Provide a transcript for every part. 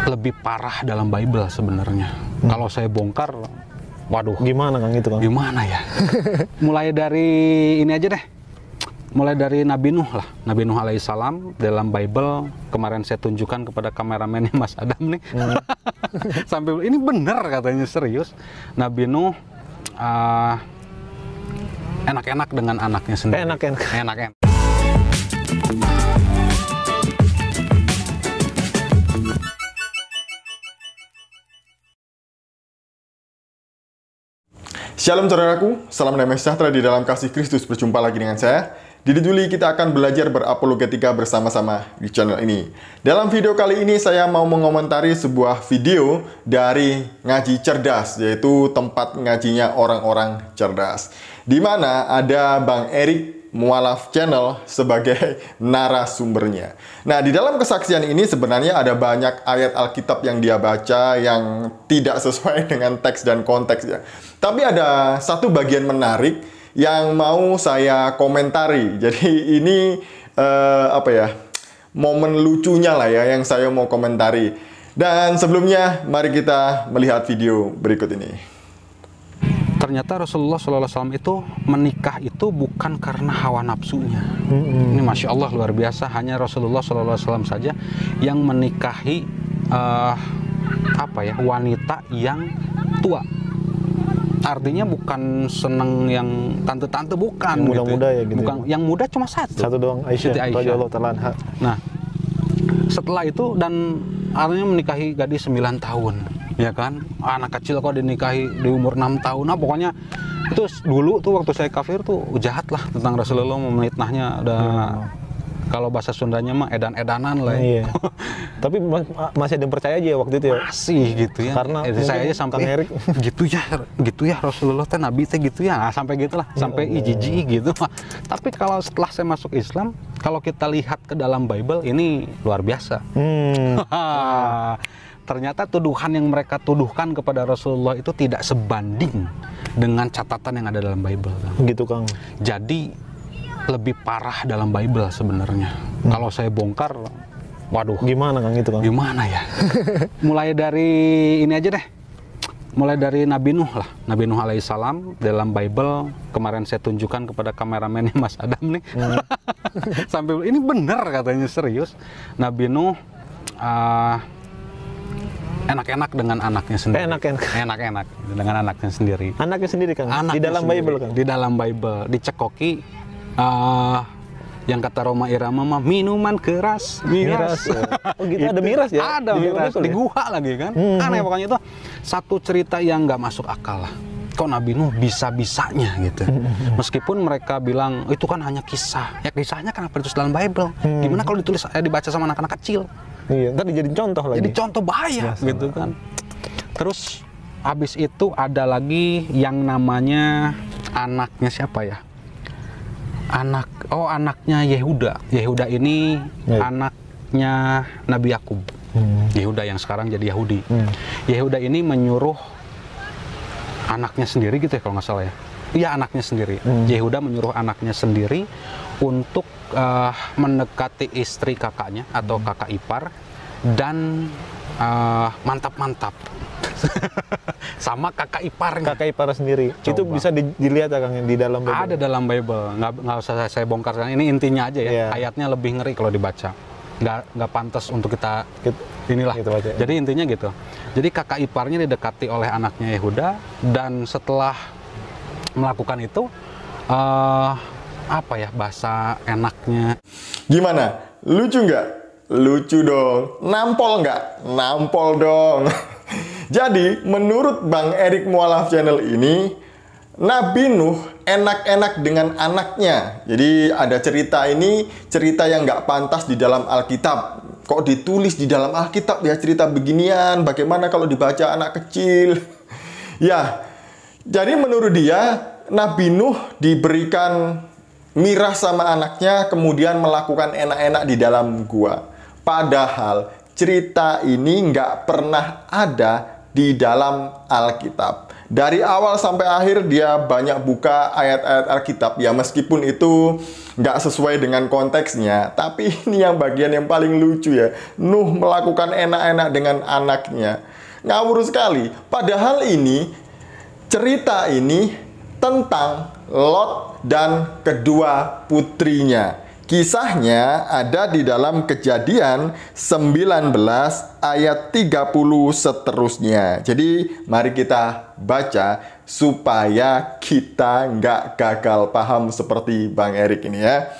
lebih parah dalam Bible sebenarnya. Kalau saya bongkar, waduh. Gimana Kang itu Kang? Gimana ya? Mulai dari ini aja deh. Mulai dari Nabi Nuh lah. Nabi Nuh alaihissalam dalam Bible, kemarin saya tunjukkan kepada kameramennya Mas Adam nih. Sampai ini benar katanya, serius. Nabi Nuh enak-enak dengan anaknya sendiri. Enak-enak. Shalom saudaraku, salam damai sejahtera di dalam kasih Kristus. Berjumpa lagi dengan saya, Didi Juli. Kita akan belajar berapologetika bersama-sama di channel ini. Dalam video kali ini saya mau mengomentari sebuah video dari Ngaji Cerdas, yaitu tempat ngajinya orang-orang cerdas, di mana ada Bang Erik Mualaf Channel sebagai narasumbernya. Nah, di dalam kesaksian ini sebenarnya ada banyak ayat Alkitab yang dia baca yang tidak sesuai dengan teks dan konteks ya. Tapi ada satu bagian menarik yang mau saya komentari. Jadi ini momen lucunya lah ya yang saya mau komentari. Dan sebelumnya mari kita melihat video berikut ini. Ternyata Rasulullah SAW itu menikah itu bukan karena hawa nafsunya. Ini Masya Allah luar biasa. Hanya Rasulullah SAW saja yang menikahi wanita yang tua. Artinya bukan seneng yang tante-tante, bukan. Yang muda-muda gitu. ya gitu. Bukan, yang muda cuma satu doang, Aisyah. Radhiyallahu ta'ala anha. Nah, setelah itu dan artinya menikahi gadis 9 tahun. Ya kan, anak kecil kok dinikahi di umur 6 tahun. Nah pokoknya itu dulu tuh waktu saya kafir tuh jahat lah tentang Rasulullah, memenitnahnya. Udah kalau bahasa Sundanya mah edan-edanan lah ya. Tapi masih ada yang percaya aja ya waktu itu ya? Masih gitu ya. Karena saya aja sampai gitu ya Rasulullah teh Nabi teh gitu ya. Nah, sampai gitulah, sampai jijik gitu. Tapi kalau setelah saya masuk Islam, kalau kita lihat ke dalam Bible ini luar biasa. Ternyata tuduhan yang mereka tuduhkan kepada Rasulullah itu tidak sebanding dengan catatan yang ada dalam Bible. Gitu Kang. Jadi lebih parah dalam Bible sebenarnya. Kalau saya bongkar, waduh. Gimana Kang itu Kang? Gimana ya? Mulai dari ini aja deh. Mulai dari Nabi Nuh lah. Nabi Nuh alaihissalam dalam Bible, kemarin saya tunjukkan kepada kameramennya Mas Adam nih. Sampai ini benar katanya, serius. Nabi Nuh enak-enak dengan anaknya sendiri. Enak-enak dengan anaknya sendiri. Anaknya sendiri Kang? Anaknya di dalam sendiri. Bible Kang? Di dalam Bible. Dicekoki yang kata Roma Irama mah minuman keras. Miras. Oh gitu, ada miras ya? Ada miras. Di gua lagi kan. Aneh pokoknya itu satu cerita yang nggak masuk akal lah. Kok Nabi Nuh bisa-bisanya gitu. Meskipun mereka bilang itu kan hanya kisah. Ya kisahnya kenapa ditulis dalam Bible? Gimana kalau ditulis dibaca sama anak-anak kecil? Iya, ntar dijadiin contoh lagi. Jadi contoh bahaya gitu kan. Terus habis itu ada lagi yang namanya anaknya siapa ya? Anaknya Yehuda. Yehuda ini anaknya Nabi Yakub. Yehuda yang sekarang jadi Yahudi. Yehuda ini menyuruh anaknya sendiri gitu ya kalau nggak salah ya. Iya, anaknya sendiri. Yehuda menyuruh anaknya sendiri untuk mendekati istri kakaknya atau kakak ipar dan mantap-mantap sama kakak iparnya. Kakak ipar sendiri. Coba. Itu bisa dilihat ya Kang di dalam Bible? Ada dalam Bible. Nggak usah saya bongkar. Ini intinya aja ya. Ayatnya lebih ngeri kalau dibaca. Nggak pantas untuk kita inilah. Gitu aja. Jadi intinya gitu. Jadi kakak iparnya didekati oleh anaknya Yehuda dan setelah melakukan itu bahasa enaknya. Gimana? Lucu nggak? Lucu dong. Nampol nggak? Nampol dong. Jadi, menurut Bang Erik Mualaf Channel ini, Nabi Nuh enak-enak dengan anaknya. Jadi, ada cerita ini, cerita yang nggak pantas di dalam Alkitab. Kok ditulis di dalam Alkitab ya cerita beginian? Bagaimana kalau dibaca anak kecil? Ya, jadi menurut dia, Nabi Nuh diberikan miras sama anaknya, kemudian melakukan enak-enak di dalam gua. Padahal cerita ini nggak pernah ada di dalam Alkitab. Dari awal sampai akhir dia banyak buka ayat-ayat Alkitab. Ya meskipun itu nggak sesuai dengan konteksnya. Tapi ini yang bagian yang paling lucu ya. Nuh melakukan enak-enak dengan anaknya. Ngawur sekali. Padahal ini, cerita ini tentang Lot dan kedua putrinya. Kisahnya ada di dalam Kejadian 19 ayat 30 seterusnya. Jadi mari kita baca supaya kita nggak gagal paham seperti Bang Erik ini ya.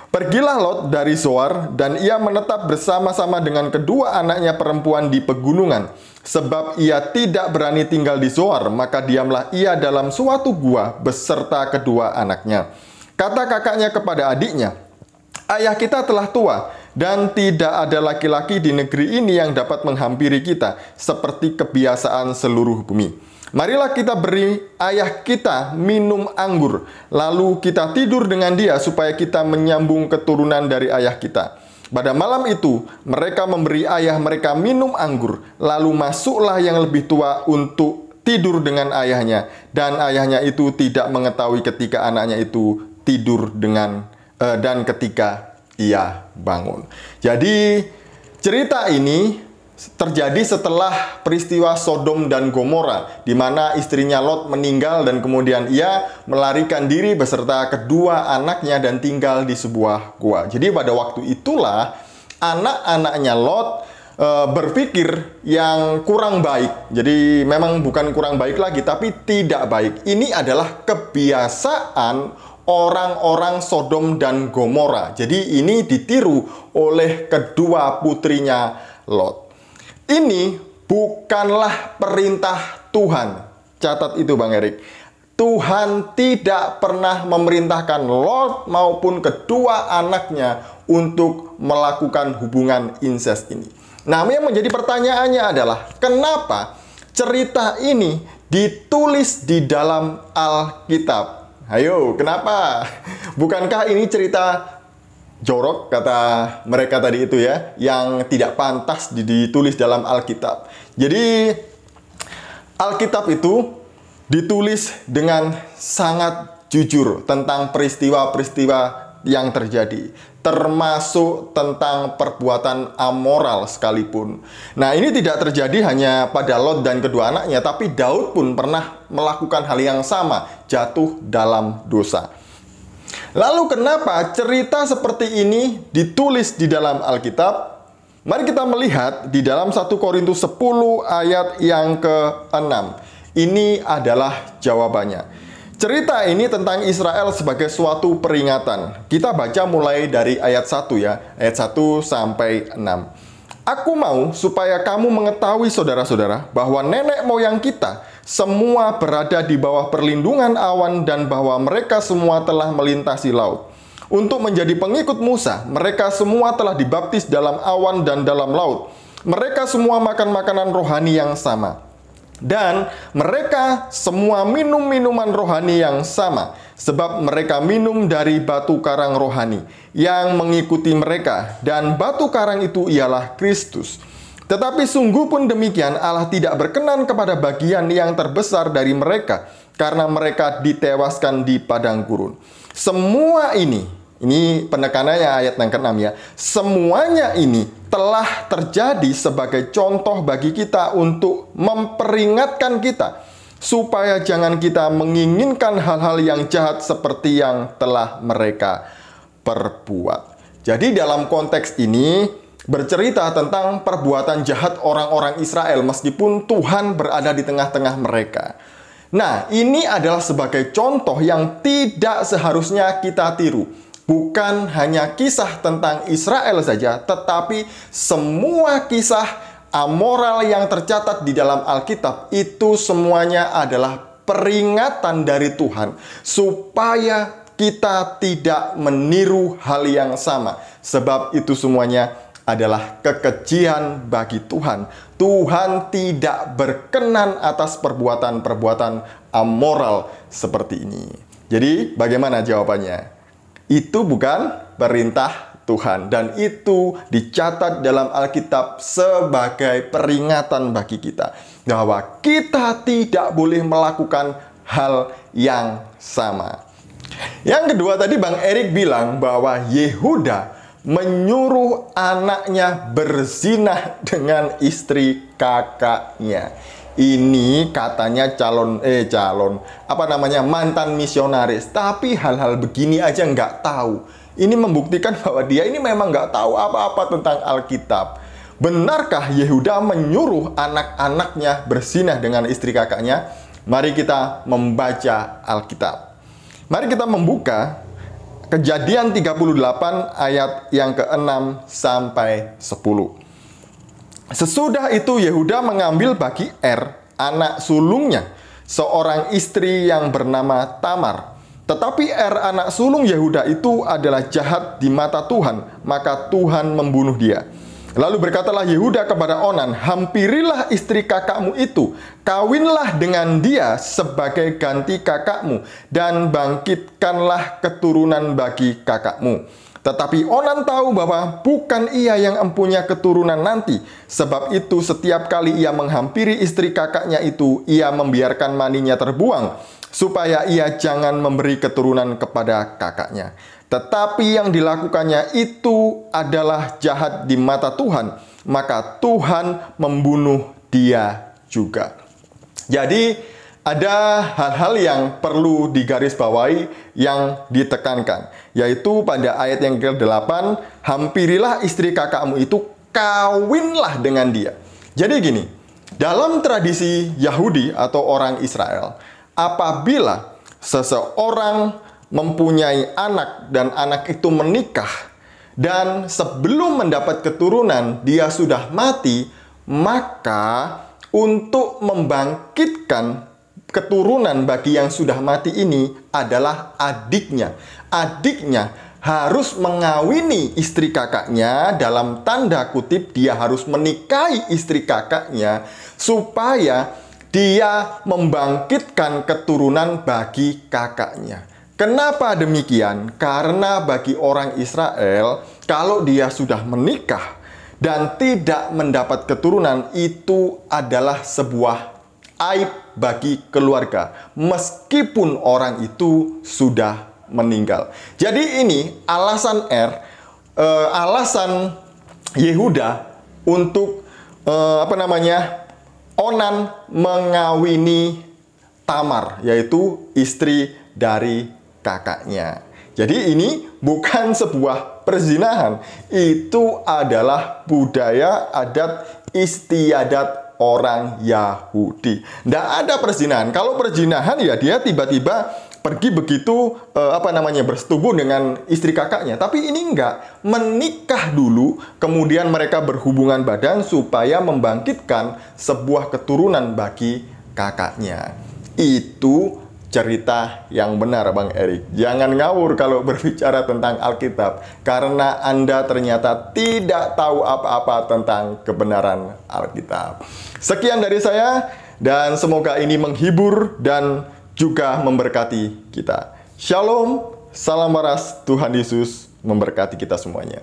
Pergilah Lot dari Zoar dan ia menetap bersama-sama dengan kedua anaknya perempuan di pegunungan. Sebab ia tidak berani tinggal di Zoar, maka diamlah ia dalam suatu gua beserta kedua anaknya. Kata kakaknya kepada adiknya, ayah kita telah tua, dan tidak ada laki-laki di negeri ini yang dapat menghampiri kita, seperti kebiasaan seluruh bumi. Marilah kita beri ayah kita minum anggur, lalu kita tidur dengan dia, supaya kita menyambung keturunan dari ayah kita. Pada malam itu, mereka memberi ayah mereka minum anggur, lalu masuklah yang lebih tua untuk tidur dengan ayahnya, dan ayahnya itu tidak mengetahui ketika anaknya itu tidur dan ketika ia bangun. Jadi cerita ini terjadi setelah peristiwa Sodom dan Gomora, di mana istrinya Lot meninggal dan kemudian ia melarikan diri beserta kedua anaknya dan tinggal di sebuah gua. Jadi pada waktu itulah anak-anaknya Lot berpikir yang kurang baik. Jadi memang bukan kurang baik lagi, tapi tidak baik. Ini adalah kebiasaan orang-orang Sodom dan Gomora. Jadi ini ditiru oleh kedua putrinya Lot. Ini bukanlah perintah Tuhan. Catat itu Bang Erik. Tuhan tidak pernah memerintahkan Lot maupun kedua anaknya untuk melakukan hubungan incest ini. Nah, yang menjadi pertanyaannya adalah, kenapa cerita ini ditulis di dalam Alkitab? Ayo, kenapa? Bukankah ini cerita jorok, kata mereka tadi itu ya, yang tidak pantas ditulis dalam Alkitab. Jadi Alkitab itu ditulis dengan sangat jujur tentang peristiwa-peristiwa yang terjadi, termasuk tentang perbuatan amoral sekalipun. Nah, ini tidak terjadi hanya pada Lot dan kedua anaknya, tapi Daud pun pernah melakukan hal yang sama, jatuh dalam dosa. Lalu kenapa cerita seperti ini ditulis di dalam Alkitab? Mari kita melihat di dalam 1 Korintus 10 ayat yang ke-6. Ini adalah jawabannya. Cerita ini tentang Israel sebagai suatu peringatan. Kita baca mulai dari ayat 1 ya, ayat 1 sampai 6. Aku mau supaya kamu mengetahui saudara-saudara bahwa nenek moyang kita semua berada di bawah perlindungan awan dan bahwa mereka semua telah melintasi laut. Untuk menjadi pengikut Musa, mereka semua telah dibaptis dalam awan dan dalam laut. Mereka semua makan makanan rohani yang sama. Dan mereka semua minum minuman rohani yang sama, sebab mereka minum dari batu karang rohani yang mengikuti mereka, dan batu karang itu ialah Kristus. Tetapi sungguh pun demikian, Allah tidak berkenan kepada bagian yang terbesar dari mereka, karena mereka ditewaskan di padang gurun. Semua ini penekanannya ayat yang ke-6 ya, semuanya ini telah terjadi sebagai contoh bagi kita untuk memperingatkan kita, supaya jangan kita menginginkan hal-hal yang jahat seperti yang telah mereka perbuat. Jadi dalam konteks ini bercerita tentang perbuatan jahat orang-orang Israel meskipun Tuhan berada di tengah-tengah mereka. Nah, ini adalah sebagai contoh yang tidak seharusnya kita tiru. Bukan hanya kisah tentang Israel saja, tetapi semua kisah amoral yang tercatat di dalam Alkitab itu semuanya adalah peringatan dari Tuhan supaya kita tidak meniru hal yang sama. Sebab itu semuanya adalah kekejian bagi Tuhan. Tuhan tidak berkenan atas perbuatan-perbuatan amoral seperti ini. Jadi bagaimana jawabannya? Itu bukan perintah Tuhan. Dan itu dicatat dalam Alkitab sebagai peringatan bagi kita bahwa kita tidak boleh melakukan hal yang sama. Yang kedua tadi Bang Erik bilang bahwa Yehuda menyuruh anaknya berzinah dengan istri kakaknya. Ini katanya mantan misionaris, tapi hal-hal begini aja nggak tahu. Ini membuktikan bahwa dia ini memang nggak tahu apa-apa tentang Alkitab. Benarkah Yehuda menyuruh anak-anaknya berzinah dengan istri kakaknya? Mari kita membaca Alkitab. Mari kita membuka Kejadian 38 ayat yang ke-6 sampai 10. Sesudah itu Yehuda mengambil bagi anak sulungnya seorang istri yang bernama Tamar. Tetapi anak sulung Yehuda itu adalah jahat di mata Tuhan, maka Tuhan membunuh dia. Lalu berkatalah Yehuda kepada Onan, hampirilah istri kakakmu itu, kawinlah dengan dia sebagai ganti kakakmu, dan bangkitkanlah keturunan bagi kakakmu. Tetapi Onan tahu bahwa bukan ia yang empunya keturunan nanti. Sebab itu setiap kali ia menghampiri istri kakaknya itu, ia membiarkan maninya terbuang, supaya ia jangan memberi keturunan kepada kakaknya. Tetapi yang dilakukannya itu adalah jahat di mata Tuhan, maka Tuhan membunuh dia juga. Jadi ada hal-hal yang perlu digarisbawahi yang ditekankan, yaitu pada ayat yang ke-8, hampirilah istri kakakmu itu, kawinlah dengan dia. Jadi gini, dalam tradisi Yahudi atau orang Israel, apabila seseorang mempunyai anak dan anak itu menikah dan sebelum mendapat keturunan dia sudah mati, maka untuk membangkitkan keturunan bagi yang sudah mati ini adalah adiknya. Adiknya harus mengawini istri kakaknya, dalam tanda kutip dia harus menikahi istri kakaknya supaya dia membangkitkan keturunan bagi kakaknya. Kenapa demikian? Karena bagi orang Israel, kalau dia sudah menikah dan tidak mendapat keturunan, itu adalah sebuah aib bagi keluarga, meskipun orang itu sudah meninggal. Jadi ini alasan alasan Yehuda untuk Onan mengawini Tamar, yaitu istri dari kakaknya. Jadi ini bukan sebuah perzinahan, itu adalah budaya adat istiadat orang Yahudi. Tidak ada perzinahan. Kalau perzinahan ya dia tiba-tiba pergi begitu bersetubuh dengan istri kakaknya. Tapi ini enggak, menikah dulu, kemudian mereka berhubungan badan supaya membangkitkan sebuah keturunan bagi kakaknya. Itu cerita yang benar, Bang Erik. Jangan ngawur kalau berbicara tentang Alkitab, karena Anda ternyata tidak tahu apa-apa tentang kebenaran Alkitab. Sekian dari saya, dan semoga ini menghibur dan juga memberkati kita. Shalom, salam waras, Tuhan Yesus memberkati kita semuanya.